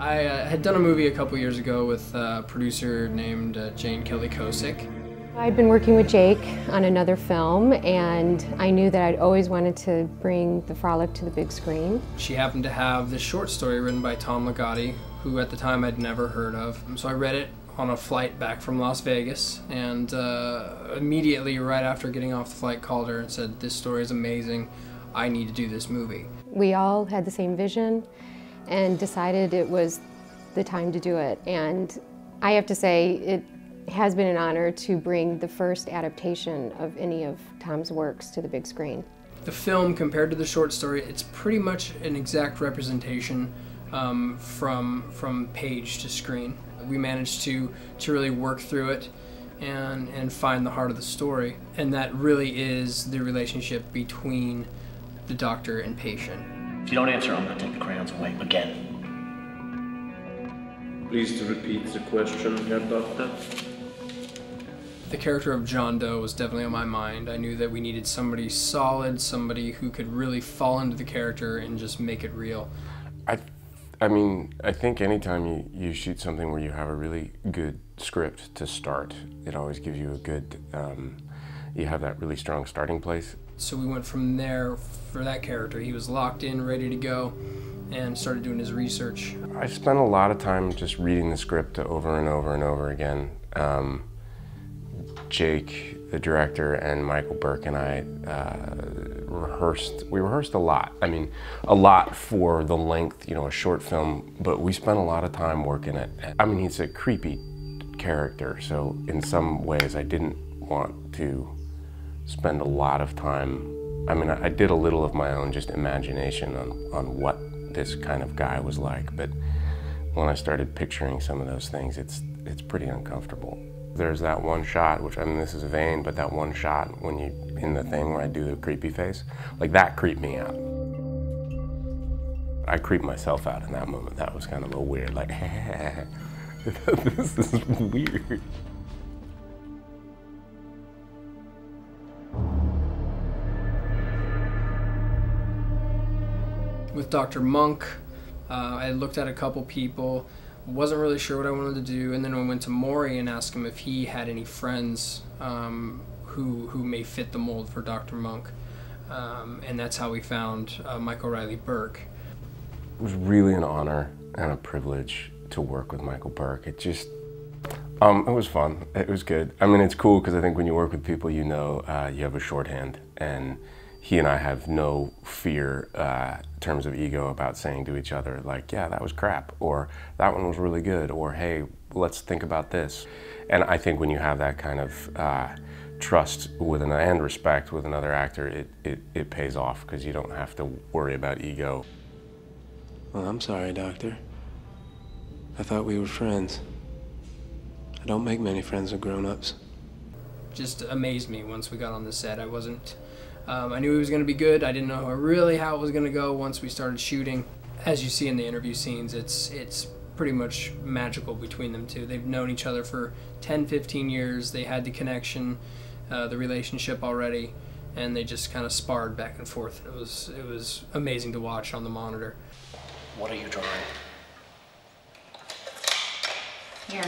I had done a movie a couple years ago with a producer named Jane Kelly Kosick. I'd been working with Jake on another film, and I knew that I'd always wanted to bring the Frolic to the big screen. She happened to have this short story written by Tom Ligotti, who at the time I'd never heard of. So I read it on a flight back from Las Vegas, and immediately right after getting off the flight called her and said, "This story is amazing, I need to do this movie." We all had the same vision and decided it was the time to do it. And I have to say, it has been an honor to bring the first adaptation of any of Tom's works to the big screen. The film, compared to the short story, it's pretty much an exact representation from page to screen. We managed to really work through it and find the heart of the story, and that really is the relationship between the doctor and patient. If you don't answer, I'm going to take the crayons away again. Please to repeat the question, Herr Doctor. The character of John Doe was definitely on my mind. I knew that we needed somebody solid, somebody who could really fall into the character and just make it real. I mean, I think anytime you shoot something where you have a really good script to start, it always gives you a good, you have that really strong starting place. So we went from there for that character. He was locked in, ready to go, and started doing his research. I spent a lot of time just reading the script over and over and over again. Jake, the director, and Michael Burke and I we rehearsed a lot. I mean, a lot for the length, you know, a short film, but we spent a lot of time working it. I mean, he's a creepy character, so in some ways I didn't want to spend a lot of time. I mean, I did a little of my own just imagination on what this kind of guy was like, but when I started picturing some of those things, it's pretty uncomfortable. There's that one shot, which, I mean, this is vain, but that one shot when you, in the thing where I do the creepy face, like that creeped me out. I creeped myself out in that moment. That was kind of a little weird, like, this is weird. With Dr. Monk, I looked at a couple people, wasn't really sure what I wanted to do, and then I went to Maury and asked him if he had any friends who may fit the mold for Dr. Monk, and that's how we found Michael Riley Burke. It was really an honor and a privilege to work with Michael Burke. It just, it was fun. It was good. I mean, it's cool because I think when you work with people, you know, you have a shorthand, and he and I have no fear in terms of ego about saying to each other, like, yeah, that was crap, or that one was really good, or hey, let's think about this. And I think when you have that kind of trust with and respect with another actor, it pays off because you don't have to worry about ego. Well, I'm sorry, Doctor. I thought we were friends. I don't make many friends with grown-ups. Just amazed me once we got on the set. I knew it was going to be good. I didn't know really how it was going to go once we started shooting. As you see in the interview scenes, it's pretty much magical between them two. They've known each other for 10, 15 years. They had the connection, the relationship already, and they just kind of sparred back and forth. It was amazing to watch on the monitor. What are you drawing? Here.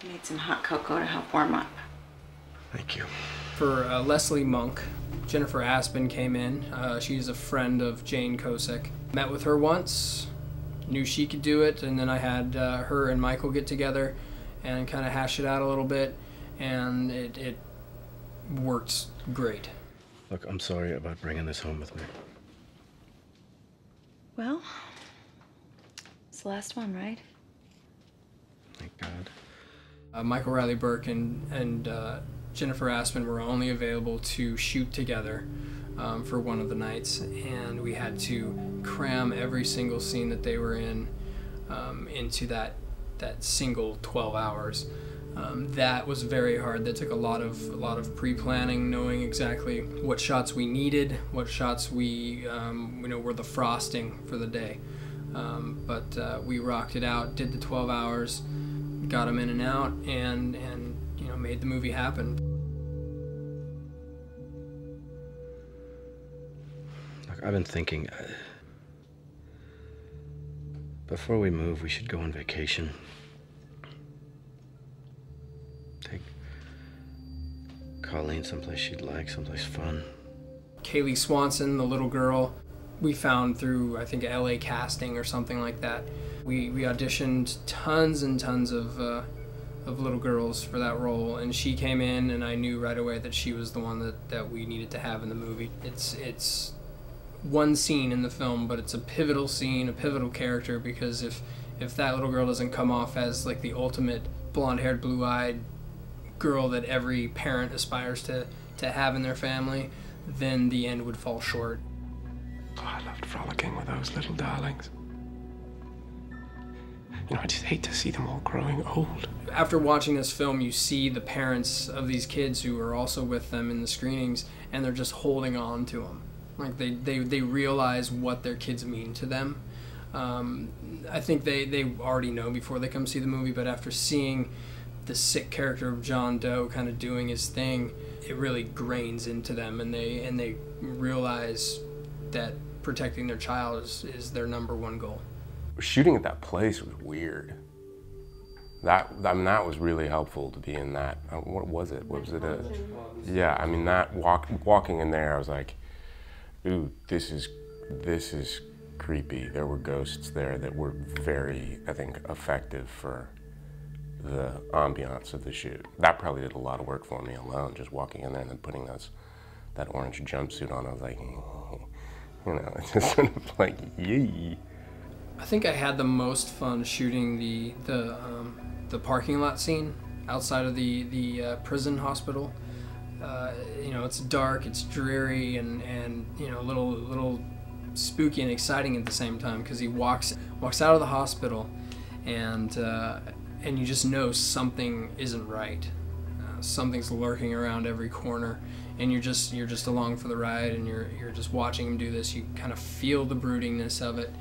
I made some hot cocoa to help warm up. Thank you. For Leslie Monk, Jennifer Aspin came in. She's a friend of Jane Kosick. Met with her once, knew she could do it, and then I had her and Michael get together and kind of hash it out a little bit, and it worked great. Look, I'm sorry about bringing this home with me. Well, it's the last one, right? Thank God. Michael Riley Burke and Jennifer Aspin were only available to shoot together for one of the nights, and we had to cram every single scene that they were in into that single 12 hours. That was very hard. That took a lot of pre-planning, knowing exactly what shots we needed, what shots we were the frosting for the day. But we rocked it out, did the 12 hours, got them in and out, and made the movie happen. Look, I've been thinking, Before we move, we should go on vacation. Take Colleen someplace she'd like, someplace fun. Kaylee Swanson, the little girl, we found through, I think, LA casting or something like that. We auditioned tons and tons of little girls for that role, and she came in, and I knew right away that she was the one that we needed to have in the movie. It's one scene in the film, but it's a pivotal scene, a pivotal character, because if that little girl doesn't come off as like the ultimate blonde-haired, blue-eyed girl that every parent aspires to have in their family, then the end would fall short. Oh, I loved frolicking with those little darlings. You know, I just hate to see them all growing old. After watching this film, you see the parents of these kids who are also with them in the screenings, and they're just holding on to them. Like they realize what their kids mean to them. I think they already know before they come see the movie, but after seeing the sick character of John Doe kind of doing his thing, it really grains into them, and they realize that protecting their child is their #1 goal. Shooting at that place was weird. That was really helpful to be in that. What was it? What was it? Yeah, I mean, that walking in there, I was like, ooh, this is creepy. There were ghosts there that were very, I think, effective for the ambiance of the shoot. That probably did a lot of work for me alone, just walking in there and then putting that orange jumpsuit on. I was like, you know, it's just sort of like, yee. I think I had the most fun shooting the parking lot scene outside of the prison hospital. You know, it's dark, it's dreary, and you know, a little spooky and exciting at the same time, because he walks out of the hospital, and you just know something isn't right. Something's lurking around every corner, and you're just along for the ride, and you're just watching him do this. You kind of feel the broodingness of it,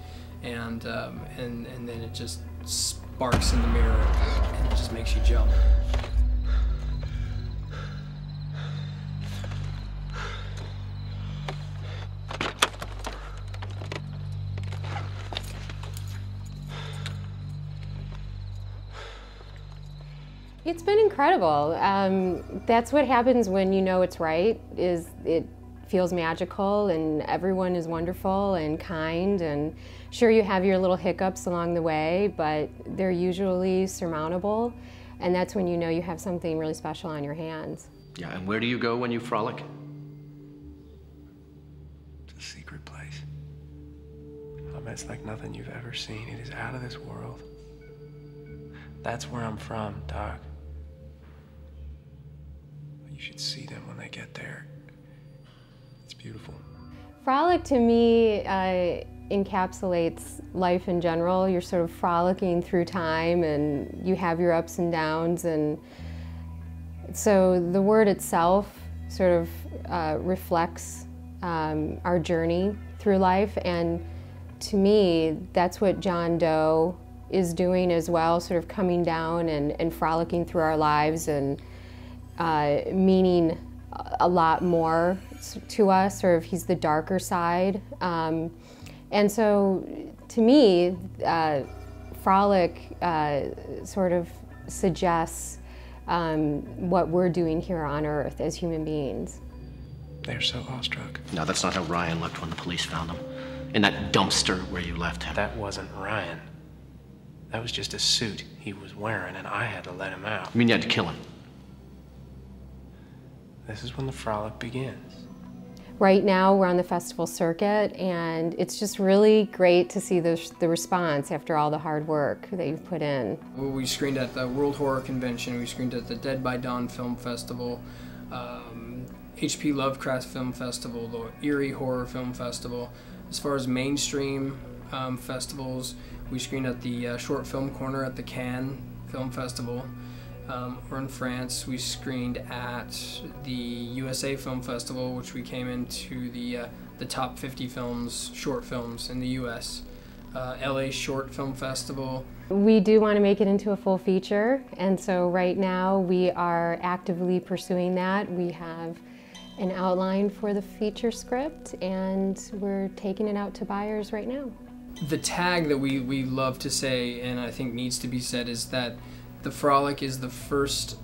and then it just sparks in the mirror, and it just makes you jump. It's been incredible. That's what happens when you know it's right, is it feels magical, and everyone is wonderful and kind, and sure, you have your little hiccups along the way, but they're usually surmountable, and that's when you know you have something really special on your hands. Yeah, and where do you go when you frolic? It's a secret place. I bet it's like nothing you've ever seen. It is out of this world. That's where I'm from, Doc. You should see them when they get there. It's beautiful. Frolic, to me, encapsulates life in general. You're sort of frolicking through time, and you have your ups and downs, and so the word itself sort of reflects our journey through life, and to me, that's what John Doe is doing as well, sort of coming down and frolicking through our lives, and meaning a lot more to us, or if he's the darker side. And so, to me, Frolic sort of suggests what we're doing here on Earth as human beings. They're so awestruck. No, that's not how Ryan looked when the police found him. In that dumpster where you left him. That wasn't Ryan. That was just a suit he was wearing, and I had to let him out. You mean you had to kill him? This is when the frolic begins. Right now, we're on the festival circuit, and it's just really great to see the response after all the hard work they've put in. We screened at the World Horror Convention, we screened at the Dead by Dawn Film Festival, H.P. Lovecraft Film Festival, the Erie Horror Film Festival. As far as mainstream festivals, we screened at the Short Film Corner at the Cannes Film Festival. Or in France, we screened at the USA Film Festival, which we came into the top 50 short films in the U.S. LA Short Film Festival. We do want to make it into a full feature, and so right now we are actively pursuing that. We have an outline for the feature script, and we're taking it out to buyers right now. The tag that we love to say, and I think needs to be said, is that the Frolic is the first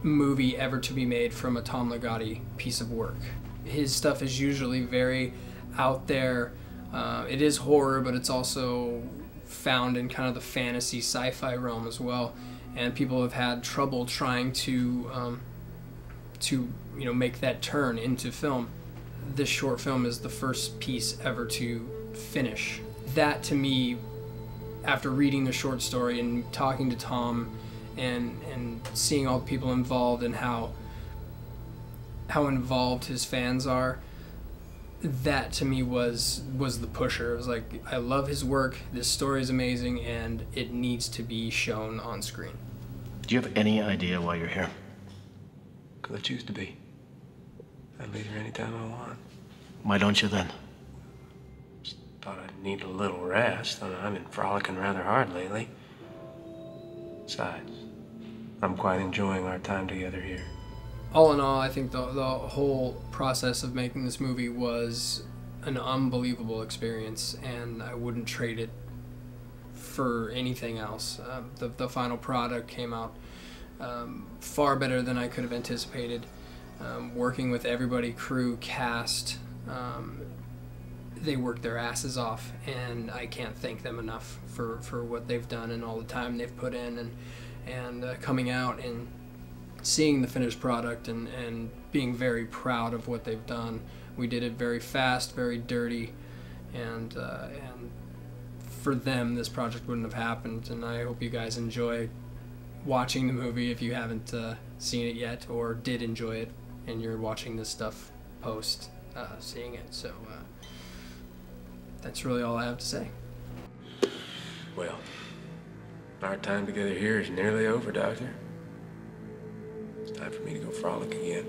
movie ever to be made from a Tom Ligotti piece of work. His stuff is usually very out there. It is horror, but it's also found in kind of the fantasy sci-fi realm as well, and people have had trouble trying to make that turn into film. This short film is the first piece ever to finish. That, to me, after reading the short story and talking to Tom and seeing all the people involved and how involved his fans are, that to me was the pusher. It was like, I love his work, this story is amazing, and it needs to be shown on screen. Do you have any idea why you're here? Because I choose to be. I'd leave here anytime I want. Why don't you then? Just thought I'd need a little rest. I've been frolicking rather hard lately. Besides, I'm quite enjoying our time together here. All in all, I think the whole process of making this movie was an unbelievable experience, and I wouldn't trade it for anything else. The final product came out far better than I could have anticipated. Working with everybody, crew, cast, they worked their asses off, and I can't thank them enough for what they've done and all the time they've put in, and coming out and seeing the finished product and being very proud of what they've done. We did it very fast, very dirty, and for them this project wouldn't have happened, and I hope you guys enjoy watching the movie if you haven't seen it yet, or did enjoy it and you're watching this stuff post seeing it. So that's really all I have to say. Well, our time together here is nearly over, Doctor. It's time for me to go frolic again.